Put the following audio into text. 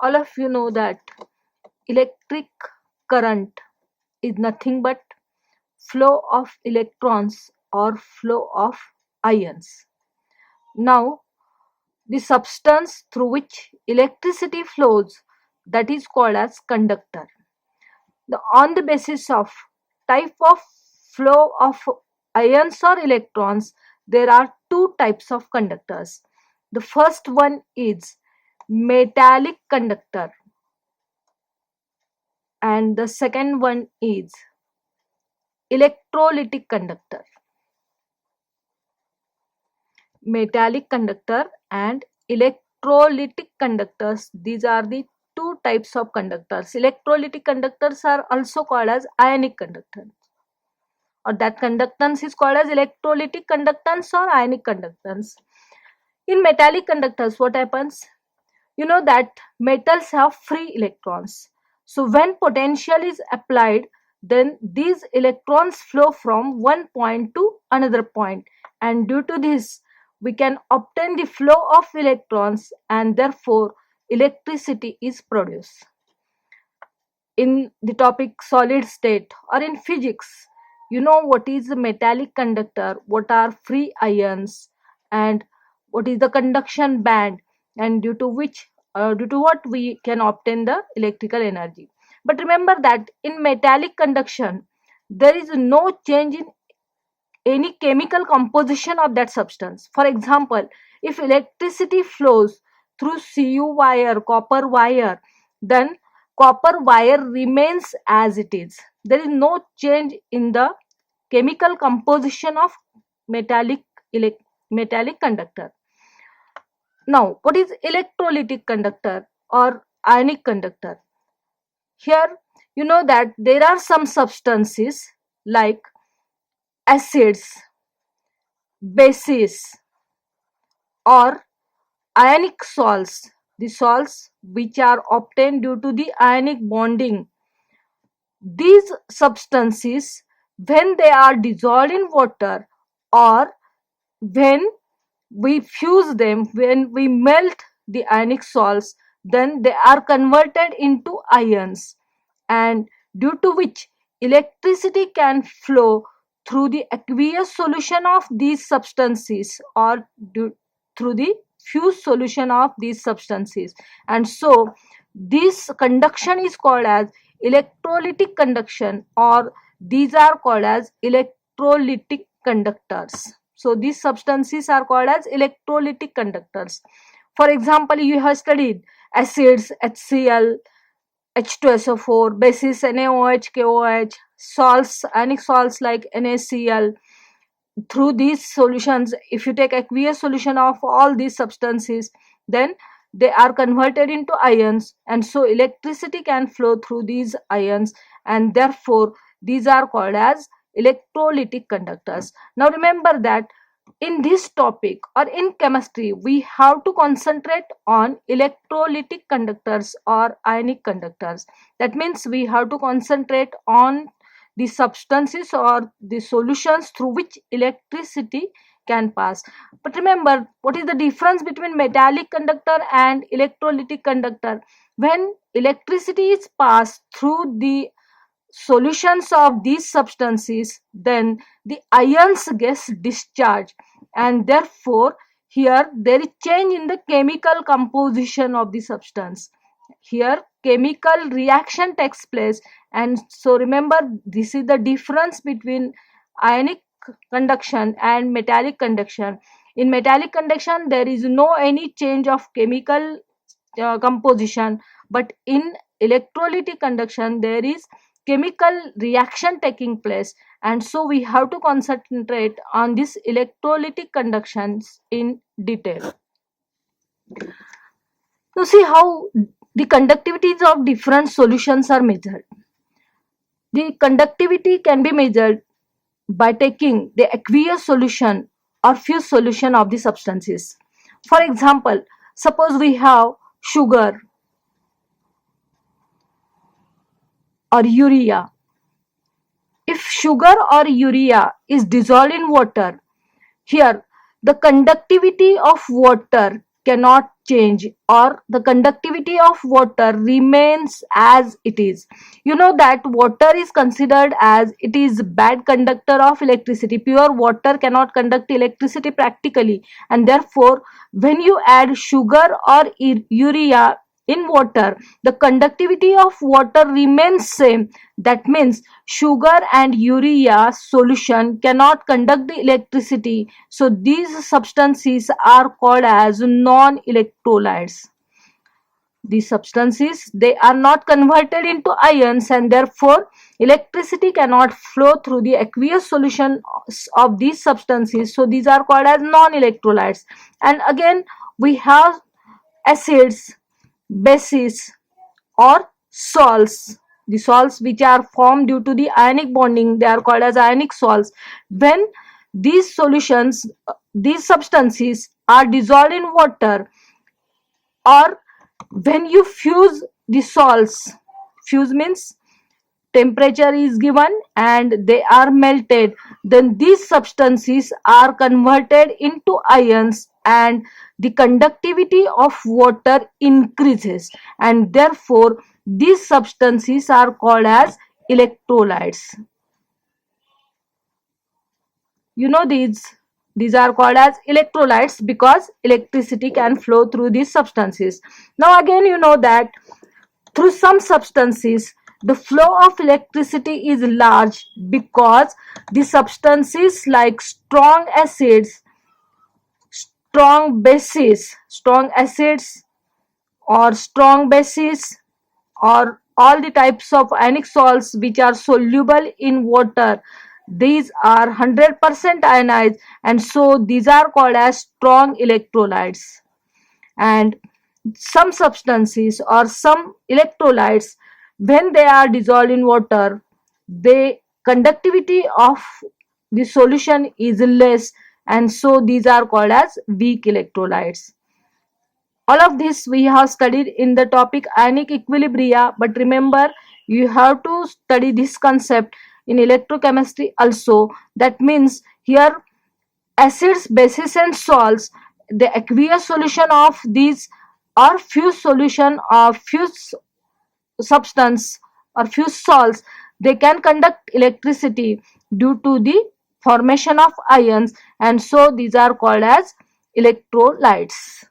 All of you know that electric current is nothing but flow of electrons or flow of ions. Now, the substance through which electricity flows, that is called as conductor. On the basis of type of flow of ions or electrons, there are two types of conductors. The first one is metallic conductor and the second one is electrolytic conductor. Metallic conductor and electrolytic conductors, these are the two types of conductors. Electrolytic conductors are also called as ionic conductors, or that conductance is called as electrolytic conductance or ionic conductance. In metallic conductors, what happens? You know that metals have free electrons. So when potential is applied, then these electrons flow from one point to another point, and due to this we can obtain the flow of electrons and therefore electricity is produced. In the topic solid state or in physics, you know what is a metallic conductor, what are free ions, and what is the conduction band, and due to which due to what we can obtain the electrical energy. But remember that in metallic conduction there is no change in any chemical composition of that substance. For example, if electricity flows through Cu wire, copper wire, then copper wire remains as it is. There is no change in the chemical composition of metallic metallic conductor. Now, what is electrolytic conductor or ionic conductor? Here, you know that there are some substances like acids, bases, or ionic salts, the salts which are obtained due to the ionic bonding. These substances, when they are dissolved in water or when we fuse them, when we melt the ionic salts, then they are converted into ions, and due to which electricity can flow through the aqueous solution of these substances or through the fused solution of these substances. And so this conduction is called as electrolytic conduction, or these are called as electrolytic conductors. So these substances are called as electrolytic conductors. For example, you have studied acids, HCl, H2SO4, bases NaOH, KOH, salts, ionic salts like NaCl. Through these solutions, if you take aqueous solution of all these substances, then they are converted into ions, and so electricity can flow through these ions, and therefore these are called as electrolytic conductors. Now remember that in this topic or in chemistry we have to concentrate on electrolytic conductors or ionic conductors. That means we have to concentrate on the substances or the solutions through which electricity can pass. But remember, what is the difference between metallic conductor and electrolytic conductor? When electricity is passed through the solutions of these substances, then the ions gets discharged, and therefore here there is change in the chemical composition of the substance. Here chemical reaction takes place, and so remember, this is the difference between ionic conduction and metallic conduction. In metallic conduction there is no any change of chemical composition, but in electrolytic conduction there is chemical reaction taking place, and so we have to concentrate on this electrolytic conductions in detail. Now see how the conductivities of different solutions are measured. The conductivity can be measured by taking the aqueous solution or fused solution of the substances. For example, suppose we have sugar or urea. If sugar or urea is dissolved in water, here the conductivity of water cannot change, or the conductivity of water remains as it is. You know that water is considered as it is bad conductor of electricity. Pure water cannot conduct electricity practically, and therefore when you add sugar or urea in water, the conductivity of water remains same. That means sugar and urea solution cannot conduct the electricity, so these substances are called as non-electrolytes. These substances, they are not converted into ions, and therefore electricity cannot flow through the aqueous solution of these substances, so these are called as non-electrolytes. And again, we have acids, bases, or salts. The salts which are formed due to the ionic bonding, they are called as ionic salts. When these solutions, these substances are dissolved in water, or when you fuse the salts, fuse means temperature is given and they are melted, then these substances are converted into ions, and the conductivity of water increases, and therefore these substances are called as electrolytes. You know, these are called as electrolytes because electricity can flow through these substances. Now again, you know that through some substances the flow of electricity is large because the substances like strong acids, strong acids or strong bases, or all the types of ionic salts which are soluble in water, these are 100% ionized, and so these are called as strong electrolytes. And some substances or some electrolytes, when they are dissolved in water, the conductivity of the solution is less, and so these are called as weak electrolytes. All of this we have studied in the topic ionic equilibria, but remember, you have to study this concept in electrochemistry also. That means here acids, bases and salts, the aqueous solution of these or fused solution of fused substance or fused salts, they can conduct electricity due to the formation of ions, and so these are called as electrolytes.